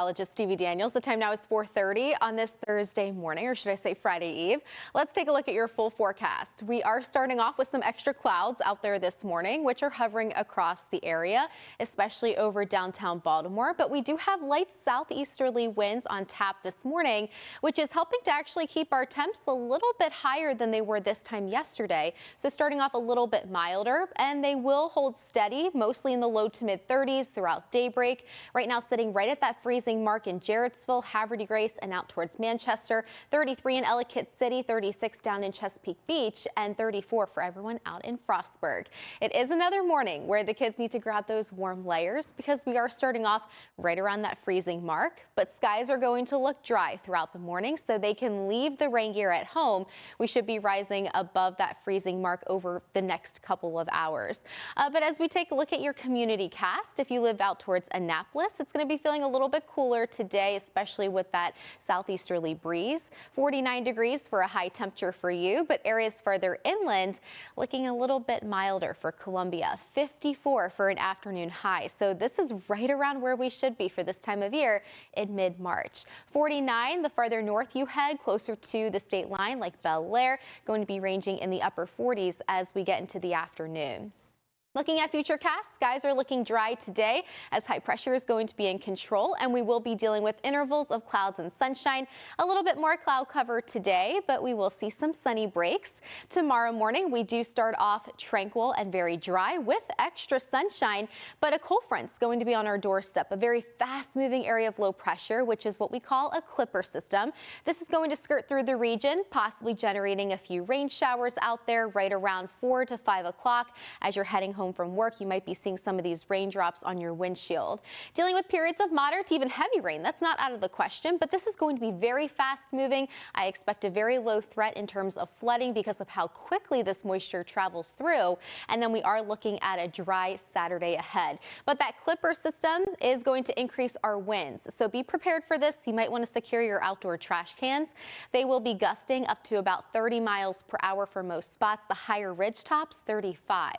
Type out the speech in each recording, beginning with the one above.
Meteorologist Stevie D. The time now is 4:30 on this Thursday morning, or should I say Friday Eve. Let's take a look at your full forecast. We are starting off with some extra clouds out there this morning, which are hovering across the area, especially over downtown Baltimore. But we do have light southeasterly winds on tap this morning, which is helping to actually keep our temps a little bit higher than they were this time yesterday. So starting off a little bit milder, and they will hold steady, mostly in the low to mid 30s throughout daybreak. Right now sitting right at that freezing mark in Jarrettsville, Haverty Grace, and out towards Manchester. 33 in Ellicott City, 36 down in Chesapeake Beach, and 34 for everyone out in Frostburg. It is another morning where the kids need to grab those warm layers because we are starting off right around that freezing mark, but skies are going to look dry throughout the morning so they can leave the rain gear at home. We should be rising above that freezing mark over the next couple of hours. But as we take a look at your community cast, if you live out towards Annapolis, it's going to be feeling a little bit cooler today, especially with that southeasterly breeze. 49 degrees for a high temperature for you, but areas further inland looking a little bit milder for Columbia. 54 for an afternoon high. So this is right around where we should be for this time of year in mid-March. 49 the farther north you head, closer to the state line like Bel Air, going to be ranging in the upper 40s as we get into the afternoon. Looking at futurecast, skies are looking dry today as high pressure is going to be in control, and we will be dealing with intervals of clouds and sunshine. A little bit more cloud cover today, but we will see some sunny breaks. Tomorrow morning, we do start off tranquil and very dry with extra sunshine, but a cold front's going to be on our doorstep, a very fast-moving area of low pressure, which is what we call a clipper system. This is going to skirt through the region, possibly generating a few rain showers out there right around 4 to 5 o'clock. As you're heading home from work, you might be seeing some of these raindrops on your windshield. Dealing with periods of moderate to even heavy rain, that's not out of the question, but this is going to be very fast moving. I expect a very low threat in terms of flooding because of how quickly this moisture travels through. And then we are looking at a dry Saturday ahead. But that clipper system is going to increase our winds. So be prepared for this. You might want to secure your outdoor trash cans. They will be gusting up to about 30 miles per hour for most spots. The higher ridge tops, 35.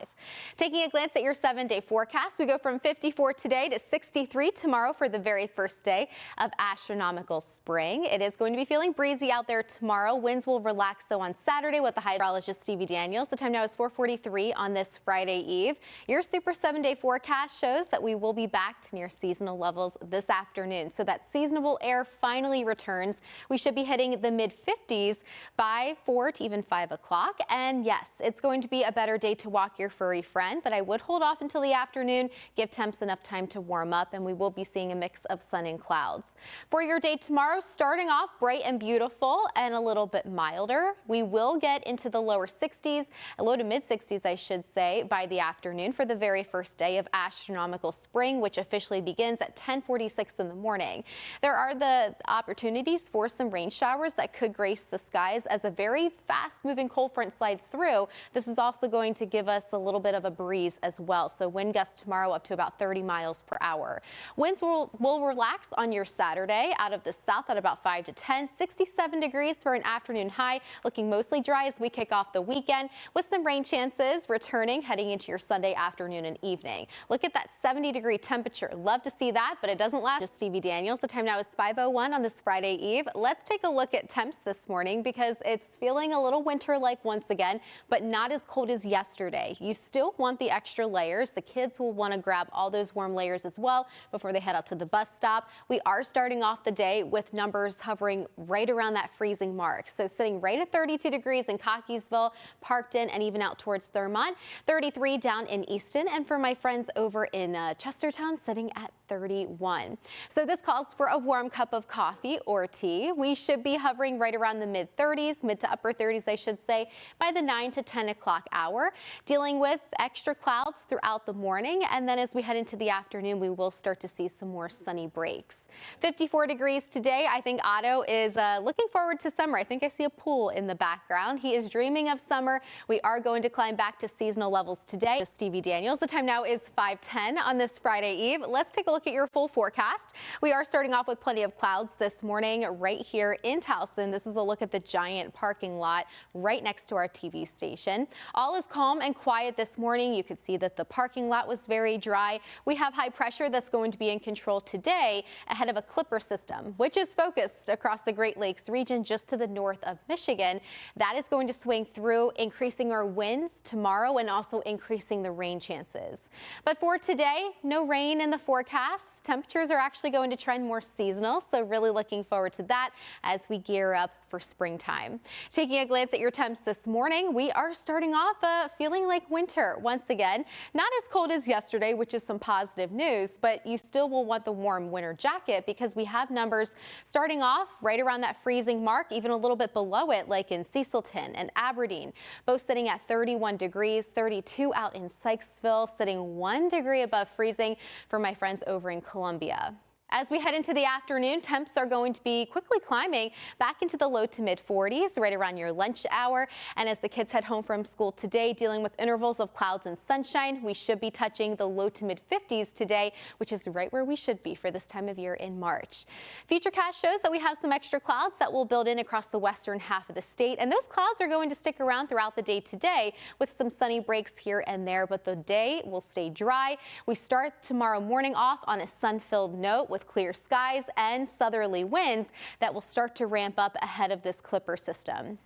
Taking a glance at your 7-day forecast, we go from 54 today to 63 tomorrow for the very first day of astronomical spring. It is going to be feeling breezy out there tomorrow. Winds will relax though on Saturday with the hydrologist Stevie D. The time now is 4:43 on this Friday Eve. Your super 7-day forecast shows that we will be back to near seasonal levels this afternoon. So that seasonable air finally returns. We should be hitting the mid 50s by 4 to even 5 o'clock. And yes, it's going to be a better day to walk your furry friend, but I would hold off until the afternoon, give temps enough time to warm up, and we will be seeing a mix of sun and clouds. For your day tomorrow, starting off bright and beautiful and a little bit milder. We will get into the lower 60s, low to mid 60s, I should say, by the afternoon for the very first day of astronomical spring, which officially begins at 10:46 in the morning. There are the opportunities for some rain showers that could grace the skies as a very fast-moving cold front slides through. This is also going to give us a little bit of a breeze as well. So wind gusts tomorrow up to about 30 miles per hour. Winds will relax on your Saturday out of the south at about 5 to 10, 67 degrees for an afternoon high, looking mostly dry as we kick off the weekend with some rain chances returning heading into your Sunday afternoon and evening. Look at that 70-degree temperature. Love to see that, but it doesn't last. Just Stevie Daniels. The time now is 5:01 on this Friday Eve. Let's take a look at temps this morning because it's feeling a little winter-like once again, but not as cold as yesterday. You still want the extra layers. The kids will want to grab all those warm layers as well before they head out to the bus stop. We are starting off the day with numbers hovering right around that freezing mark. So sitting right at 32 degrees in Cockeysville, Parkton, and even out towards Thurmont. 33 down in Easton, and for my friends over in Chestertown, sitting at 31. So this calls for a warm cup of coffee or tea. We should be hovering right around the mid 30s, mid to upper 30s, I should say, by the 9 to 10 o'clock hour. Dealing with extra clouds throughout the morning, and then as we head into the afternoon, we will start to see some more sunny breaks. 54 degrees today. I think Otto is looking forward to summer. I think I see a pool in the background. He is dreaming of summer. We are going to climb back to seasonal levels today. Just Stevie Daniels. The time now is 5:10 on this Friday Eve. Let's take a look at your full forecast. We are starting off with plenty of clouds this morning right here in Towson. This is a look at the giant parking lot right next to our TV station. All is calm and quiet this morning. You could see that the parking lot was very dry. We have high pressure that's going to be in control today ahead of a a clipper system, which is focused across the Great Lakes region just to the north of Michigan. That is going to swing through, increasing our winds tomorrow and also increasing the rain chances. But for today, no rain in the forecast. Temperatures are actually going to trend more seasonal, so really looking forward to that as we gear up for springtime. Taking a glance at your temps this morning, we are starting off feeling like winter once again. Not as cold as yesterday, which is some positive news, but you still will want the warm winter jacket because we have numbers starting off right around that freezing mark, even a little bit below it, like in Cecilton and Aberdeen, both sitting at 31 degrees, 32 out in Sykesville, sitting 1 degree above freezing for my friends over in Columbia. As we head into the afternoon, temps are going to be quickly climbing back into the low to mid 40s right around your lunch hour. And as the kids head home from school today, dealing with intervals of clouds and sunshine, we should be touching the low to mid 50s today, which is right where we should be for this time of year in March. Futurecast shows that we have some extra clouds that will build in across the western half of the state. And those clouds are going to stick around throughout the day today with some sunny breaks here and there, but the day will stay dry. We start tomorrow morning off on a sun-filled note with clear skies and southerly winds that will start to ramp up ahead of this clipper system.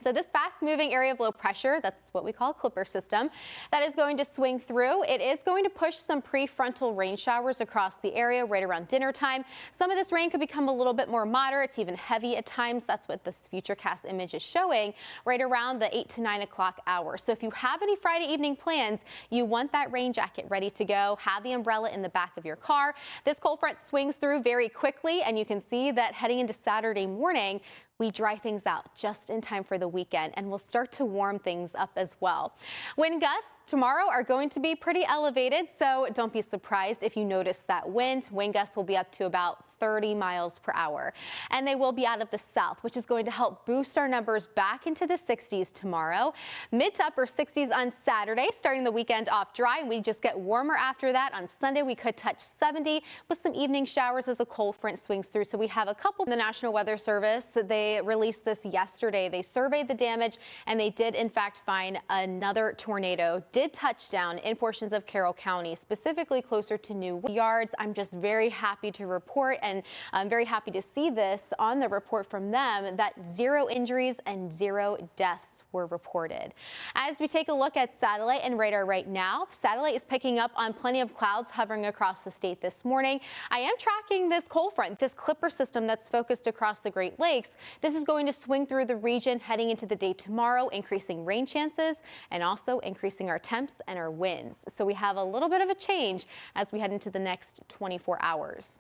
So this fast-moving area of low pressure, that's what we call a clipper system, that is going to swing through. It is going to push some prefrontal rain showers across the area right around dinner time. Some of this rain could become a little bit more moderate, even heavy at times. That's what this Futurecast image is showing right around the 8 to 9 o'clock hour. So if you have any Friday evening plans, you want that rain jacket ready to go. Have the umbrella in the back of your car. This cold front swings through very quickly, and you can see that heading into Saturday morning, we dry things out just in time for the weekend, and we'll start to warm things up as well. Wind gusts tomorrow are going to be pretty elevated, so don't be surprised if you notice that wind. Wind gusts will be up to about 30 miles per hour, and they will be out of the south, which is going to help boost our numbers back into the 60s tomorrow. Mid to upper 60s on Saturday, starting the weekend off dry, and we just get warmer after that. On Sunday, we could touch 70 with some evening showers as a cold front swings through. So we have a couple. The National Weather Service, they released this yesterday. They surveyed the damage, and they did in fact find another tornado did touch down in portions of Carroll County, specifically closer to New Yards. I'm just very happy to report, and I'm very happy to see this on the report from them, that 0 injuries and 0 deaths were reported. As we take a look at satellite and radar right now, satellite is picking up on plenty of clouds hovering across the state this morning. I am tracking this cold front, this clipper system that's focused across the Great Lakes. This is going to swing through the region heading into the day tomorrow, increasing rain chances and also increasing our temps and our winds. So we have a little bit of a change as we head into the next 24 hours.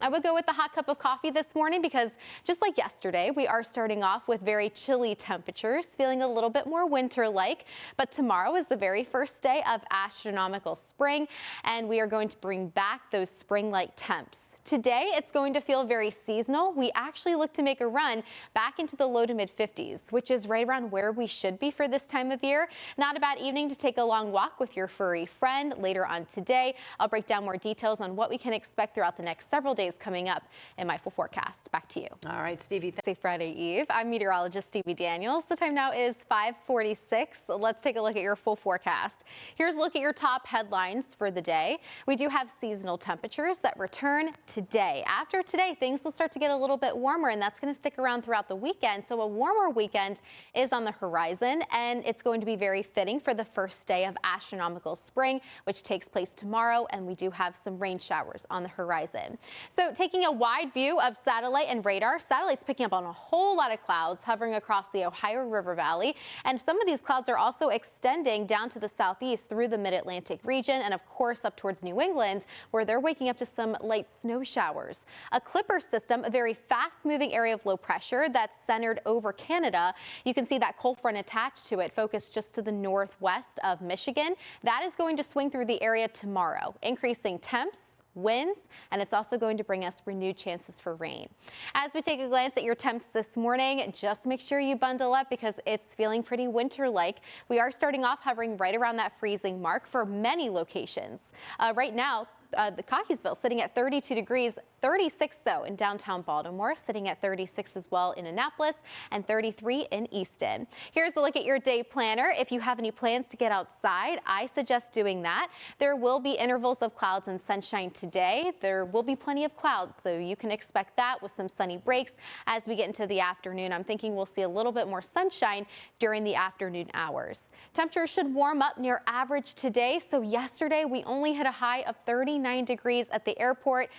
I would go with the hot cup of coffee this morning because just like yesterday, we are starting off with very chilly temperatures, feeling a little bit more winter-like. But tomorrow is the very first day of astronomical spring, and we are going to bring back those spring-like temps. Today, it's going to feel very seasonal. We actually look to make a run back into the low to mid 50s, which is right around where we should be for this time of year. Not a bad evening to take a long walk with your furry friend later on today. I'll break down more details on what we can expect throughout the next several days coming up in my full forecast. Back to you. All right, Stevie. It's Friday Eve. I'm meteorologist Stevie Daniels. The time now is 5:46. Let's take a look at your full forecast. Here's a look at your top headlines for the day. We do have seasonal temperatures that return today. After today, things will start to get a little bit warmer, and that's going to stick around throughout the weekend. So a warmer weekend is on the horizon, and it's going to be very fitting for the first day of astronomical spring, which takes place tomorrow, and we do have some rain showers on the horizon. So taking a wide view of satellite and radar, satellite's picking up on a whole lot of clouds hovering across the Ohio River Valley, and some of these clouds are also extending down to the southeast through the mid-Atlantic region, and of course up towards New England, where they're waking up to some light snow showers. A clipper system, a very fast-moving area of low pressure that's centered over Canada. You can see that cold front attached to it, focused just to the northwest of Michigan. That is going to swing through the area tomorrow, increasing temps, winds, and it's also going to bring us renewed chances for rain. As we take a glance at your temps this morning, just make sure you bundle up because it's feeling pretty winter-like. We are starting off hovering right around that freezing mark for many locations. Right now, the Cockeysville sitting at 32 degrees. 36 though in downtown Baltimore, sitting at 36 as well in Annapolis, and 33 in Easton. Here's a look at your day planner. If you have any plans to get outside, I suggest doing that. There will be intervals of clouds and sunshine today. There will be plenty of clouds, so you can expect that with some sunny breaks as we get into the afternoon. I'm thinking we'll see a little bit more sunshine during the afternoon hours. Temperatures should warm up near average today. So yesterday we only hit a high of 39 degrees at the airport.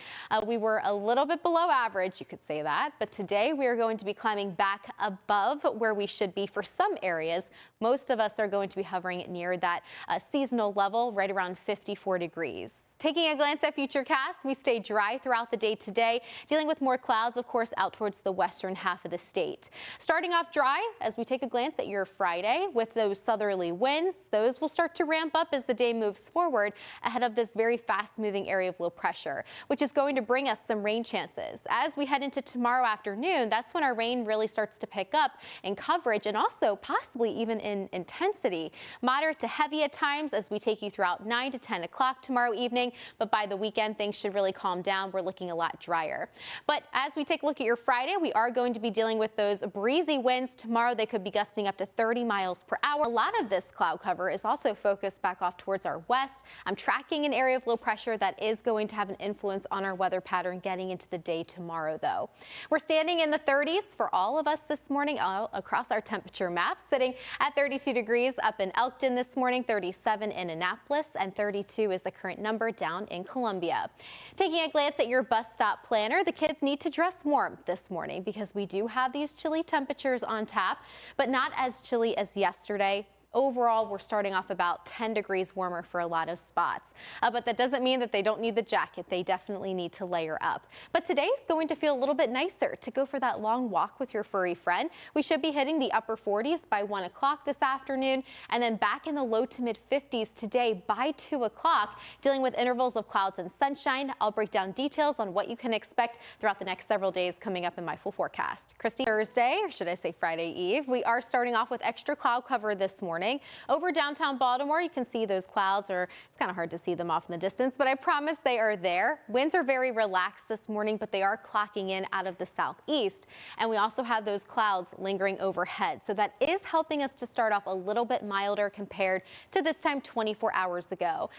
We were a little bit below average, you could say that, but today we are going to be climbing back above where we should be for some areas. Most of us are going to be hovering near that seasonal level, right around 54 degrees. Taking a glance at Futurecast, we stay dry throughout the day today, dealing with more clouds, of course, out towards the western half of the state. Starting off dry as we take a glance at your Friday with those southerly winds. Those will start to ramp up as the day moves forward ahead of this very fast-moving area of low pressure, which is going to bring us some rain chances. As we head into tomorrow afternoon, that's when our rain really starts to pick up in coverage and also possibly even in intensity. Moderate to heavy at times as we take you throughout 9 to 10 o'clock tomorrow evening. But by the weekend, things should really calm down. We're looking a lot drier. But as we take a look at your Friday, we are going to be dealing with those breezy winds. Tomorrow, they could be gusting up to 30 miles per hour. A lot of this cloud cover is also focused back off towards our west. I'm tracking an area of low pressure that is going to have an influence on our weather pattern getting into the day tomorrow, though. We're standing in the 30s for all of us this morning all across our temperature map, sitting at 32 degrees up in Elkton this morning, 37 in Annapolis, and 32 is the current number down in Columbia. Taking a glance at your bus stop planner, the kids need to dress warm this morning because we do have these chilly temperatures on tap, but not as chilly as yesterday. Overall, we're starting off about 10 degrees warmer for a lot of spots. But that doesn't mean that they don't need the jacket. They definitely need to layer up. But today's going to feel a little bit nicer to go for that long walk with your furry friend. We should be hitting the upper 40s by 1 o'clock this afternoon, and then back in the low to mid 50s today by 2 o'clock, dealing with intervals of clouds and sunshine. I'll break down details on what you can expect throughout the next several days coming up in my full forecast. Christy, Thursday, or should I say Friday Eve, we are starting off with extra cloud cover this morning. Over downtown Baltimore, you can see those clouds, or it's kind of hard to see them off in the distance, but I promise they are there. Winds are very relaxed this morning, but they are clocking in out of the southeast. And we also have those clouds lingering overhead. So that is helping us to start off a little bit milder compared to this time 24 hours ago.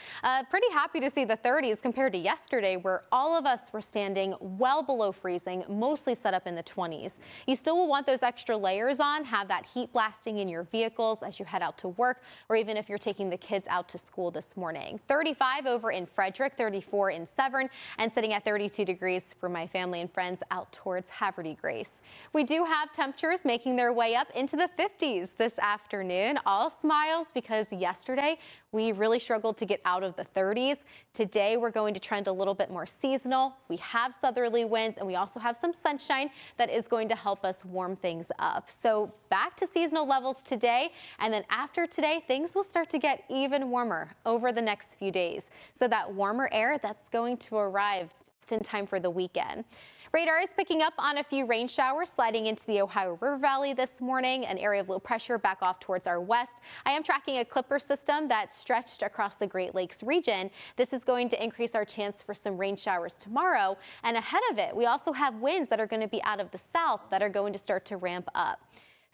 Pretty happy to see the 30s compared to yesterday, where all of us were standing well below freezing, mostly set up in the 20s. You still will want those extra layers on, have that heat blasting in your vehicles as you head out to work, or even if you're taking the kids out to school this morning. 35 over in Frederick, 34 in Severn, and sitting at 32 degrees for my family and friends out towards Haverty Grace. We do have temperatures making their way up into the 50s this afternoon. All smiles because yesterday we really struggled to get out of the 30s. Today we're going to trend a little bit more seasonal. We have southerly winds and we also have some sunshine that is going to help us warm things up. So back to seasonal levels today, and then after today, things will start to get even warmer over the next few days. So that warmer air that's going to arrive just in time for the weekend. Radar is picking up on a few rain showers sliding into the Ohio River Valley this morning, an area of low pressure back off towards our west. I am tracking a clipper system that's stretched across the Great Lakes region. This is going to increase our chance for some rain showers tomorrow. And ahead of it, we also have winds that are going to be out of the south that are going to start to ramp up.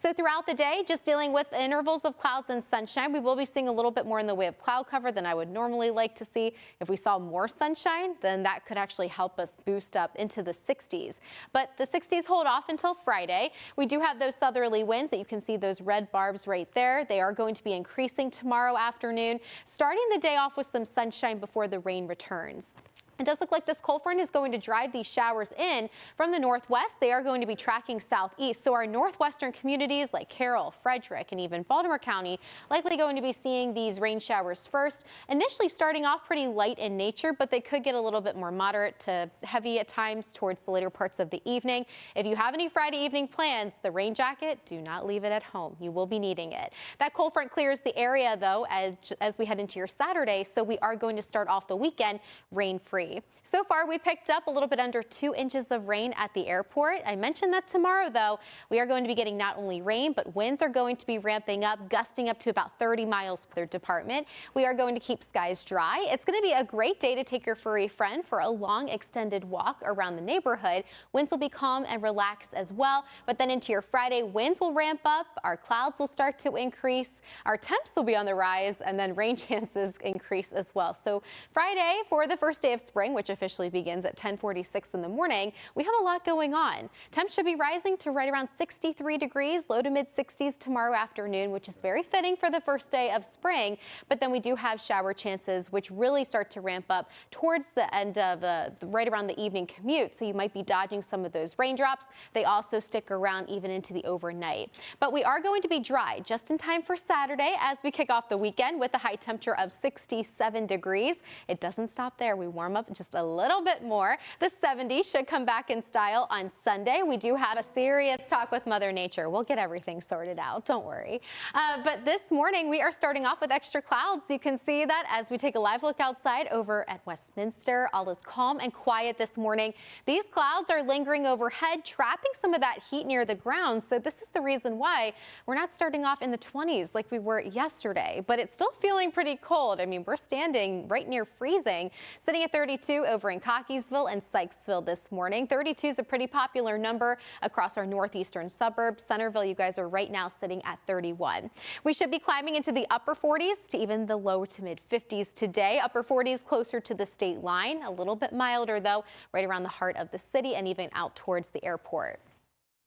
So throughout the day, just dealing with intervals of clouds and sunshine. We will be seeing a little bit more in the way of cloud cover than I would normally like to see. If we saw more sunshine, then that could actually help us boost up into the 60s. But the 60s hold off until Friday. We do have those southerly winds that you can see those red barbs right there. They are going to be increasing tomorrow afternoon, starting the day off with some sunshine before the rain returns. It does look like this cold front is going to drive these showers in from the northwest. They are going to be tracking southeast. So our northwestern communities like Carroll, Frederick, and even Baltimore County likely going to be seeing these rain showers first. Initially starting off pretty light in nature, but they could get a little bit more moderate to heavy at times towards the later parts of the evening. If you have any Friday evening plans, the rain jacket, do not leave it at home. You will be needing it. That cold front clears the area though as we head into your Saturday. So we are going to start off the weekend rain-free. 3. So far, we picked up a little bit under 2 inches of rain at the airport. I mentioned that tomorrow, though, we are going to be getting not only rain, but winds are going to be ramping up, gusting up to about 30 miles per department. We are going to keep skies dry. It's going to be a great day to take your furry friend for a long extended walk around the neighborhood. Winds will be calm and relaxed as well. But then into your Friday, winds will ramp up. Our clouds will start to increase. Our temps will be on the rise, and then rain chances increase as well. So Friday, for the first day of spring, which officially begins at 10:46 in the morning, we have a lot going on. Temps should be rising to right around 63 degrees, low to mid 60s tomorrow afternoon, which is very fitting for the first day of spring. But then we do have shower chances, which really start to ramp up towards the end of right around the evening commute. So you might be dodging some of those raindrops. They also stick around even into the overnight. But we are going to be dry just in time for Saturday as we kick off the weekend with a high temperature of 67 degrees. It doesn't stop there. We warm up just a little bit more. The 70s should come back in style on Sunday. We do have a serious talk with Mother Nature. We'll get everything sorted out. Don't worry. But this morning we are starting off with extra clouds. You can see that as we take a live look outside over at Westminster. All is calm and quiet this morning. These clouds are lingering overhead, trapping some of that heat near the ground. So this is the reason why we're not starting off in the 20s like we were yesterday, but it's still feeling pretty cold. I mean, we're standing right near freezing, sitting at 32 over in Cockeysville and Sykesville this morning. 32 is a pretty popular number across our northeastern suburbs. Centerville, you guys are right now sitting at 31. We should be climbing into the upper 40s to even the low to mid 50s today. Upper 40s closer to the state line, a little bit milder though, right around the heart of the city and even out towards the airport.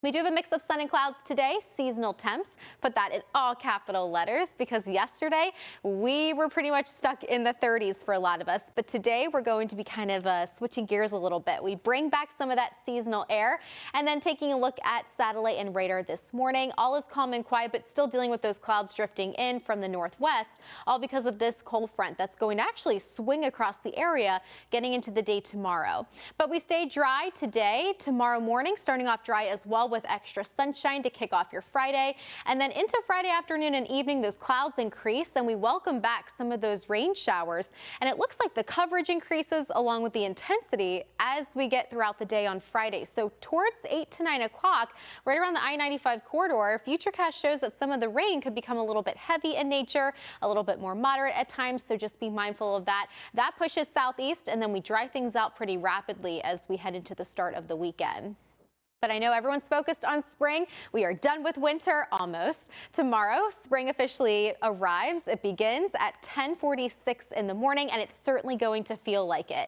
We do have a mix of sun and clouds today, seasonal temps. Put that in all capital letters because yesterday we were pretty much stuck in the 30s for a lot of us. But today we're going to be kind of switching gears a little bit. We bring back some of that seasonal air and then taking a look at satellite and radar this morning. All is calm and quiet, but still dealing with those clouds drifting in from the northwest, all because of this cold front that's going to actually swing across the area getting into the day tomorrow. But we stay dry today, tomorrow morning, starting off dry as well, with extra sunshine to kick off your Friday. And then into Friday afternoon and evening, those clouds increase and we welcome back some of those rain showers. And it looks like the coverage increases along with the intensity as we get throughout the day on Friday. So towards 8 to 9 o'clock, right around the I-95 corridor, Futurecast shows that some of the rain could become a little bit heavy in nature, a little bit more moderate at times. So just be mindful of that. That pushes southeast and then we dry things out pretty rapidly as we head into the start of the weekend. But I know everyone's focused on spring. We are done with winter almost. Tomorrow, spring officially arrives. It begins at 10:46 in the morning, and it's certainly going to feel like it.